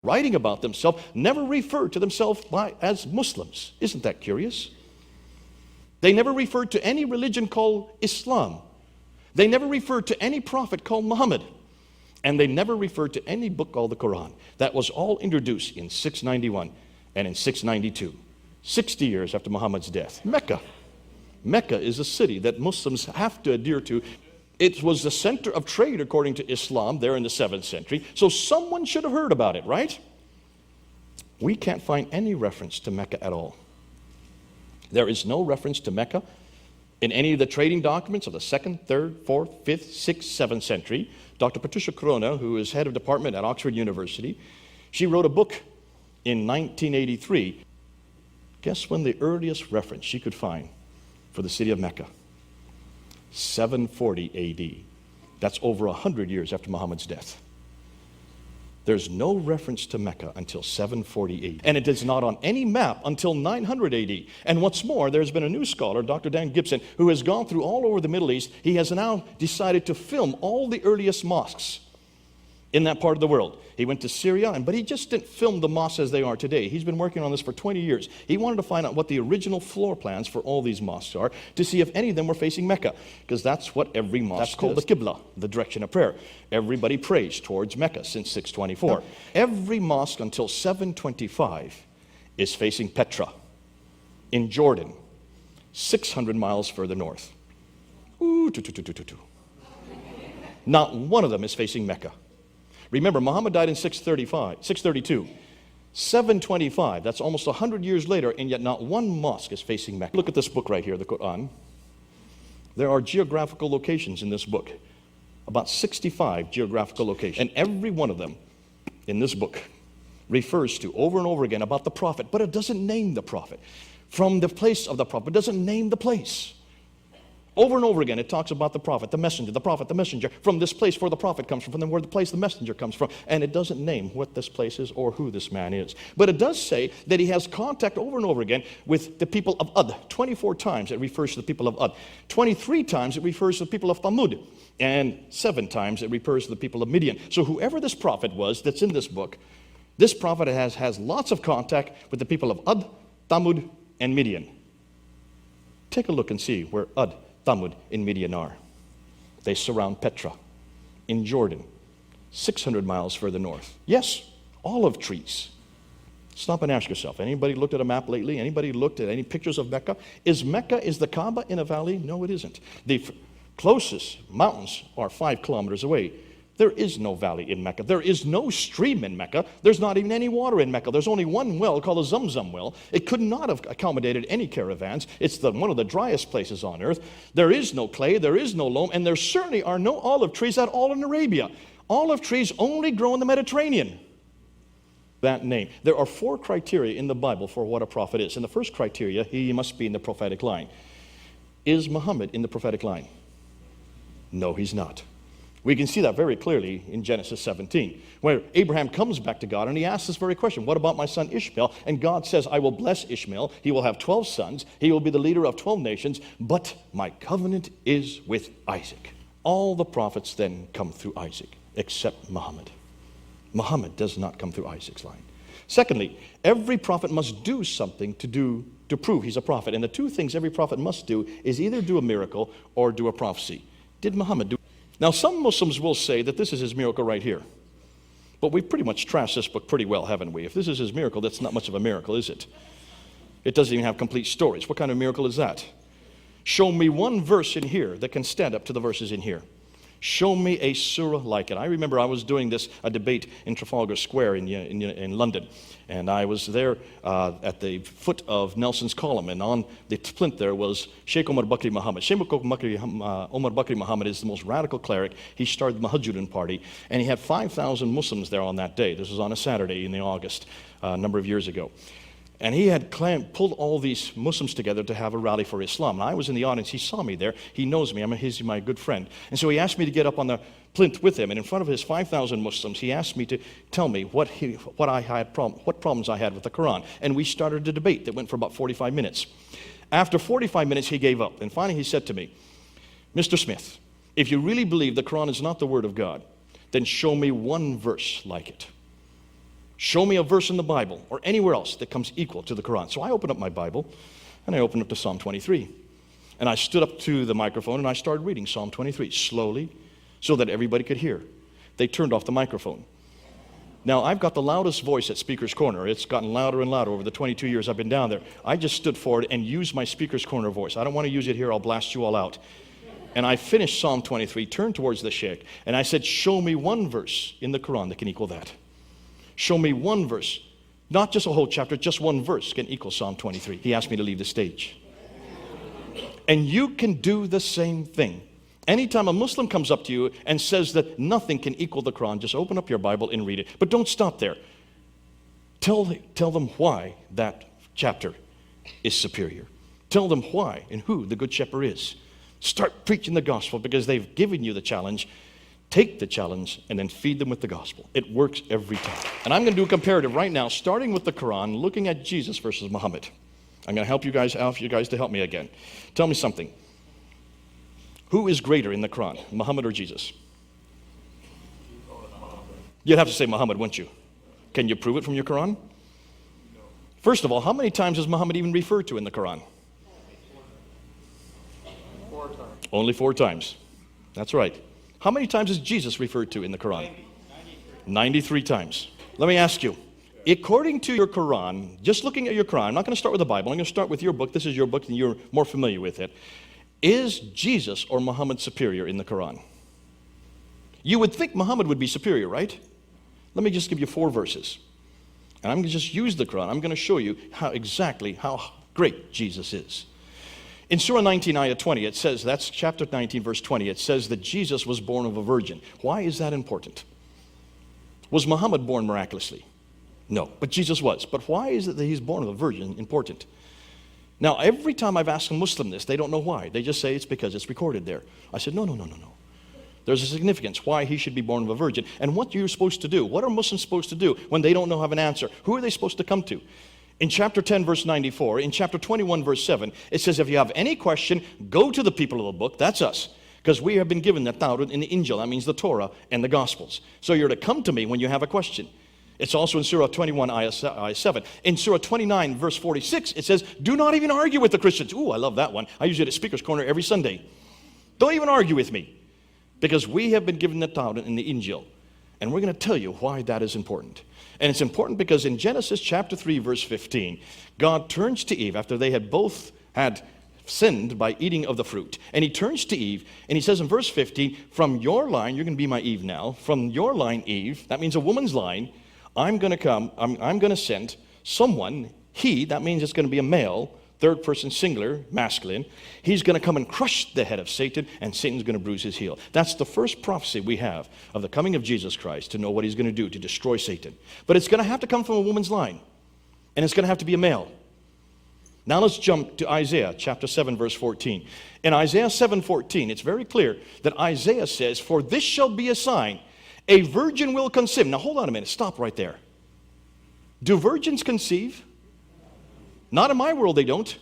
writing about themselves, never referred to themselves as Muslims. Isn't that curious? They never referred to any religion called Islam. They never referred to any prophet called Muhammad. And they never referred to any book called the Quran. That was all introduced in 691 and in 692, 60 years after Muhammad's death. Mecca. Mecca is a city that Muslims have to adhere to. It was the center of trade according to Islam there in the 7th century. So someone should have heard about it, right? We can't find any reference to Mecca at all. There is no reference to Mecca in any of the trading documents of the 2nd, 3rd, 4th, 5th, 6th, 7th century. Dr. Patricia Corona, who is head of department at Oxford University, she wrote a book in 1983. Guess when the earliest reference she could find for the city of Mecca? 740 A.D. That's over 100 years after Muhammad's death. There's no reference to Mecca until 740 A.D. And it is not on any map until 900 A.D. And what's more, there's been a new scholar, Dr. Dan Gibson, who has gone through all over the Middle East. He has now decided to film all the earliest mosques in that part of the world. He went to Syria, but he just didn't film the mosques as they are today. He's been working on this for 20 years. He wanted to find out what the original floor plans for all these mosques are to see if any of them were facing Mecca, because that's what every mosque That's called the Qibla, the direction of prayer. Everybody prays towards Mecca since 624. Every mosque until 725 is facing Petra in Jordan, 600 miles further north. Not one of them is facing Mecca. Remember, Muhammad died in 632. 725, that's almost 100 years later, and yet not one mosque is facing Mecca. Look at this book right here, the Quran. There are geographical locations in this book, about 65 geographical locations. And every one of them in this book refers to over and over again about the prophet, but it doesn't name the prophet. From the place of the prophet, it doesn't name the place. Over and over again, it talks about the prophet, the messenger, from this place where the prophet comes from where the place the messenger comes from. And it doesn't name what this place is or who this man is. But it does say that he has contact over and over again with the people of Ad. 24 times it refers to the people of Ad. 23 times it refers to the people of Thamud. And 7 times it refers to the people of Midian. So whoever this prophet was that's in this book, this prophet has lots of contact with the people of Ad, Thamud, and Midian. Take a look and see where Ad, Thamud, and Midian are. They surround Petra in Jordan, 600 miles further north. Yes, olive trees. Stop and ask yourself, anybody looked at a map lately? Anybody looked at any pictures of Mecca? Is the Kaaba in a valley? No, it isn't. The closest mountains are 5 kilometers away. There is no valley in Mecca. There is no stream in Mecca. There's not even any water in Mecca. There's only one well called the Zamzam well. It could not have accommodated any caravans. It's one of the driest places on earth. There is no clay. There is no loam. And there certainly are no olive trees at all in Arabia. Olive trees only grow in the Mediterranean. That name. There are 4 criteria in the Bible for what a prophet is. And the first criteria, he must be in the prophetic line. Is Muhammad in the prophetic line? No, he's not. We can see that very clearly in Genesis 17, where Abraham comes back to God and he asks this very question, what about my son Ishmael? And God says, I will bless Ishmael. He will have 12 sons. He will be the leader of 12 nations, but my covenant is with Isaac. All the prophets then come through Isaac, except Muhammad. Muhammad does not come through Isaac's line. Secondly, every prophet must do something to prove he's a prophet. And the 2 things every prophet must do is either do a miracle or do a prophecy. Did Muhammad do? Now, some Muslims will say that this is his miracle right here. But we've pretty much trashed this book pretty well, haven't we? If this is his miracle, that's not much of a miracle, is it? It doesn't even have complete stories. What kind of miracle is that? Show me one verse in here that can stand up to the verses in here. Show me a surah like it. I remember I was doing a debate in Trafalgar Square in London. And I was there at the foot of Nelson's column. And on the plinth there was Sheikh Omar Bakri Muhammad. Sheikh Omar Bakri Muhammad is the most radical cleric. He started the Muhajirun party. And he had 5,000 Muslims there on that day. This was on a Saturday in August, a number of years ago. And he had pulled all these Muslims together to have a rally for Islam. And I was in the audience. He saw me there. He knows me. He's my good friend. And so he asked me to get up on the plinth with him. And in front of his 5,000 Muslims, he asked me to tell me what problems I had with the Quran. And we started a debate that went for about 45 minutes. After 45 minutes, he gave up. And finally, he said to me, Mr. Smith, if you really believe the Quran is not the Word of God, then show me one verse like it. Show me a verse in the Bible or anywhere else that comes equal to the Quran. So I opened up my Bible, and I opened up to Psalm 23. And I stood up to the microphone, and I started reading Psalm 23 slowly so that everybody could hear. They turned off the microphone. Now, I've got the loudest voice at Speaker's Corner. It's gotten louder and louder over the 22 years I've been down there. I just stood forward and used my Speaker's Corner voice. I don't want to use it here. I'll blast you all out. And I finished Psalm 23, turned towards the sheikh, and I said, show me one verse in the Quran that can equal that. Show me one verse. Not just a whole chapter, just one verse can equal Psalm 23. He asked me to leave the stage. And you can do the same thing. Anytime a Muslim comes up to you and says that nothing can equal the Quran, just open up your Bible and read it. But don't stop there. Tell them why that chapter is superior. Tell them why and who the Good Shepherd is. Start preaching the gospel because they've given you the challenge. Take the challenge and then feed them with the gospel. It works every time. And I'm going to do a comparative right now, starting with the Quran, looking at Jesus versus Muhammad. I'm going to help you guys to help me again. Tell me something. Who is greater in the Quran, Muhammad or Jesus? You'd have to say Muhammad, wouldn't you? Can you prove it from your Quran? First of all, how many times is Muhammad even referred to in the Quran? 4 times. Only 4 times. That's right. How many times is Jesus referred to in the Quran? 93 times. Let me ask you, according to your Quran, just looking at your Quran, I'm not going to start with the Bible, I'm going to start with your book. This is your book and you're more familiar with it. Is Jesus or Muhammad superior in the Quran? You would think Muhammad would be superior, right? Let me just give you 4 verses. And I'm going to just use the Quran. I'm going to show you exactly how great Jesus is. In Surah 19, Ayah 20, it says, that's chapter 19, verse 20, it says that Jesus was born of a virgin. Why is that important? Was Muhammad born miraculously? No, but Jesus was. But why is it that he's born of a virgin important? Now, every time I've asked a Muslim this, they don't know why. They just say it's because it's recorded there. I said, no. There's a significance why he should be born of a virgin. And what you're supposed to do, what are Muslims supposed to do when they don't have an answer? Who are they supposed to come to? In chapter 10, verse 94, in chapter 21, verse 7, it says, if you have any question, go to the people of the book. That's us. Because we have been given the Tawrat and the Injil. That means the Torah and the Gospels. So you're to come to me when you have a question. It's also in Surah 21, Ayah 7. In Surah 29, verse 46, it says, do not even argue with the Christians. Ooh, I love that one. I use it at Speaker's Corner every Sunday. Don't even argue with me. Because we have been given the Tawrat and the Injil. And we're going to tell you why that is important. And it's important because in Genesis chapter 3, verse 15, God turns to Eve after they had both had sinned by eating of the fruit. And he turns to Eve and he says in verse 15, from your line, you're going to be my Eve now, from your line, Eve, that means a woman's line, I'm going to send someone, that means it's going to be a male, third person singular, masculine. He's going to come and crush the head of Satan, and Satan's going to bruise his heel. That's the first prophecy we have of the coming of Jesus Christ to know what he's going to do to destroy Satan. But it's going to have to come from a woman's line, and it's going to have to be a male. Now let's jump to Isaiah chapter 7, verse 14. In Isaiah 7:14, it's very clear that Isaiah says, for this shall be a sign. A virgin will conceive. Now hold on a minute. Stop right there. Do virgins conceive? Not in my world they don't.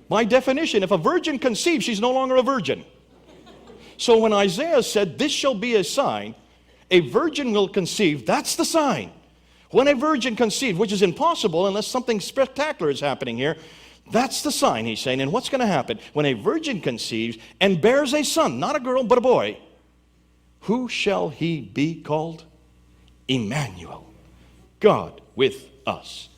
By definition, if a virgin conceives, she's no longer a virgin. So when Isaiah said, this shall be a sign, a virgin will conceive, that's the sign. When a virgin conceives, which is impossible unless something spectacular is happening here, that's the sign, he's saying. And what's going to happen? When a virgin conceives and bears a son, not a girl, but a boy, who shall he be called? Emmanuel, God with us.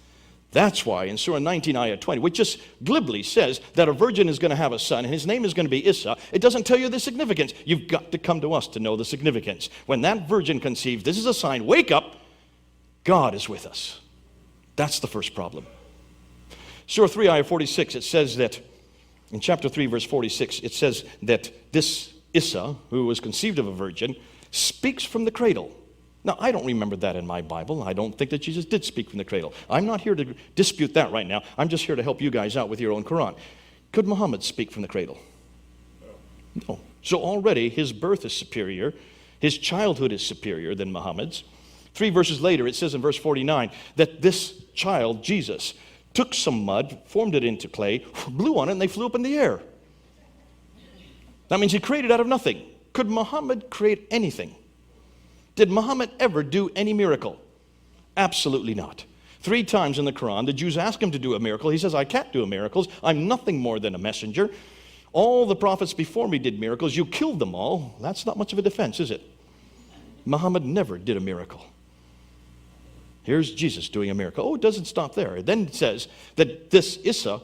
That's why in Surah 19, Ayah 20, which just glibly says that a virgin is going to have a son, and his name is going to be Isa, it doesn't tell you the significance. You've got to come to us to know the significance. When that virgin conceives, this is a sign, wake up, God is with us. That's the first problem. Surah 3, Ayah 46, it says that, in chapter 3, verse 46, it says that this Isa, who was conceived of a virgin, speaks from the cradle. Now, I don't remember that in my Bible. I don't think that Jesus did speak from the cradle. I'm not here to dispute that right now. I'm just here to help you guys out with your own Quran. Could Muhammad speak from the cradle? No. So already his birth is superior. His childhood is superior than Muhammad's. 3 verses later, it says in verse 49 that this child, Jesus, took some mud, formed it into clay, blew on it, and they flew up in the air. That means he created out of nothing. Could Muhammad create anything? Did Muhammad ever do any miracle? Absolutely not. 3 times in the Quran, the Jews ask him to do a miracle. He says, I can't do miracles. I'm nothing more than a messenger. All the prophets before me did miracles. You killed them all. That's not much of a defense, is it? Muhammad never did a miracle. Here's Jesus doing a miracle. Oh, it doesn't stop there. It then says that this Isa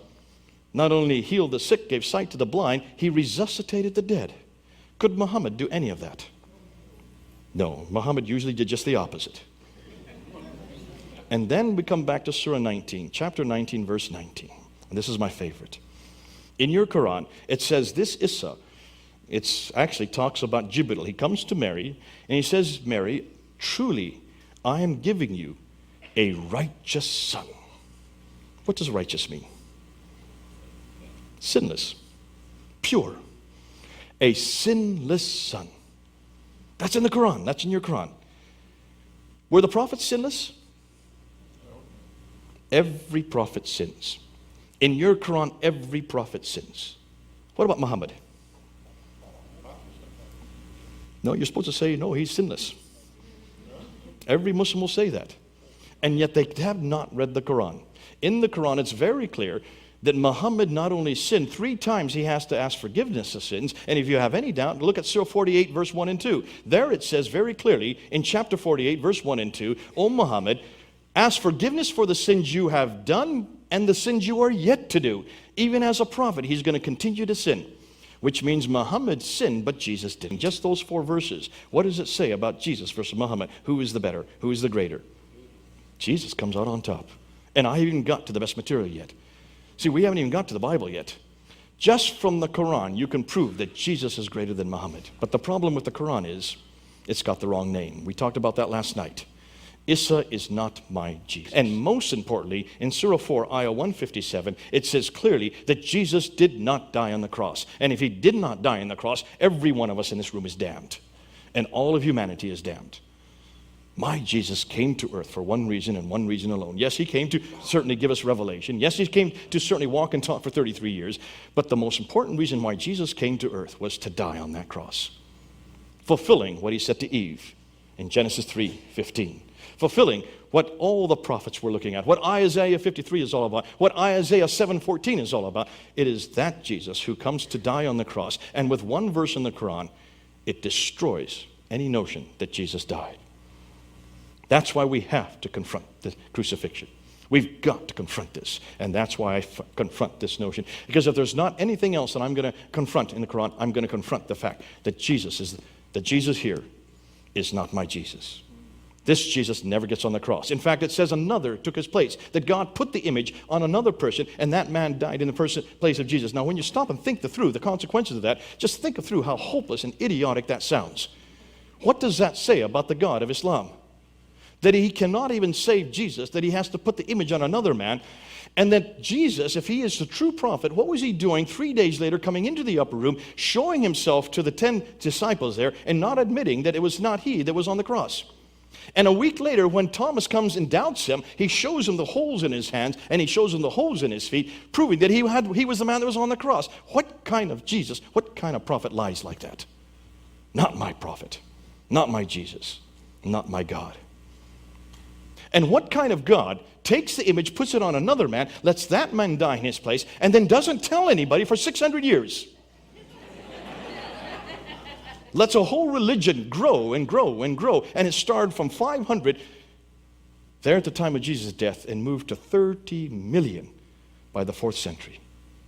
not only healed the sick, gave sight to the blind, he resuscitated the dead. Could Muhammad do any of that? No, Muhammad usually did just the opposite. And then we come back to Surah 19, chapter 19, verse 19. And this is my favorite. In your Quran, it says this Isa, it actually talks about Jibril. He comes to Mary, and he says, Mary, truly, I am giving you a righteous son. What does righteous mean? Sinless, pure, a sinless son. That's in the Quran. That's in your Quran. Were the prophets sinless? Every prophet sins. In your Quran, every prophet sins. What about Muhammad? No, you're supposed to say, no, he's sinless. Every Muslim will say that. And yet they have not read the Quran. In the Quran, it's very clear that Muhammad not only sinned, 3 times he has to ask forgiveness of sins. And if you have any doubt, look at Surah 48, verse 1 and 2. There it says very clearly in chapter 48, verse 1 and 2, O Muhammad, ask forgiveness for the sins you have done and the sins you are yet to do. Even as a prophet, he's going to continue to sin. Which means Muhammad sinned, but Jesus didn't. Just those 4 verses. What does it say about Jesus versus Muhammad? Who is the better? Who is the greater? Jesus comes out on top. And I haven't even got to the best material yet. See, we haven't even got to the Bible yet. Just from the Quran, you can prove that Jesus is greater than Muhammad. But the problem with the Quran is, it's got the wrong name. We talked about that last night. Isa is not my Jesus. And most importantly, in Surah 4, Ayah 157, it says clearly that Jesus did not die on the cross. And if he did not die on the cross, every one of us in this room is damned. And all of humanity is damned. My Jesus came to earth for one reason and one reason alone. Yes, he came to certainly give us revelation. Yes, he came to certainly walk and talk for 33 years. But the most important reason why Jesus came to earth was to die on that cross. Fulfilling what he said to Eve in Genesis 3:15. Fulfilling what all the prophets were looking at, what Isaiah 53 is all about, what Isaiah 7:14 is all about. It is that Jesus who comes to die on the cross. And with one verse in the Quran, it destroys any notion that Jesus died. That's why we have to confront the crucifixion. We've got to confront this. And that's why I confront this notion. Because if there's not anything else that I'm going to confront in the Quran, I'm going to confront the fact that Jesus here is not my Jesus. This Jesus never gets on the cross. In fact, it says another took his place, that God put the image on another person, and that man died in the place of Jesus. Now, when you stop and think through the consequences of that, just think through how hopeless and idiotic that sounds. What does that say about the God of Islam? That he cannot even save Jesus, that he has to put the image on another man, and that Jesus, if he is the true prophet, what was he doing 3 days later coming into the upper room, showing himself to the 10 disciples there, and not admitting that it was not he that was on the cross? And a week later, when Thomas comes and doubts him, he shows him the holes in his hands, and he shows him the holes in his feet, proving that he was the man that was on the cross. What kind of Jesus, what kind of prophet lies like that? Not my prophet, not my Jesus, not my God. And what kind of God takes the image, puts it on another man, lets that man die in his place, and then doesn't tell anybody for 600 years? Lets a whole religion grow and grow and grow. And it started from 500 there at the time of Jesus' death and moved to 30 million by the 4th century.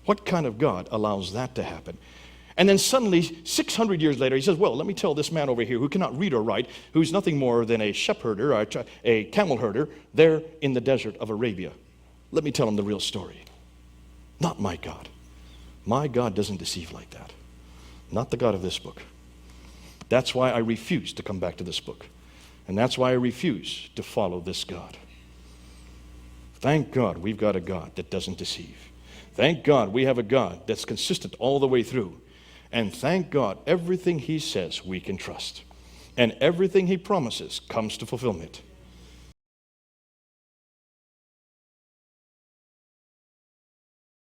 What kind of God allows that to happen? And then suddenly, 600 years later, he says, well, let me tell this man over here who cannot read or write, who's nothing more than a shepherd or a camel herder there in the desert of Arabia. Let me tell him the real story. Not my God. My God doesn't deceive like that. Not the God of this book. That's why I refuse to come back to this book. And that's why I refuse to follow this God. Thank God we've got a God that doesn't deceive. Thank God we have a God that's consistent all the way through. And thank God everything he says we can trust. And everything he promises comes to fulfillment.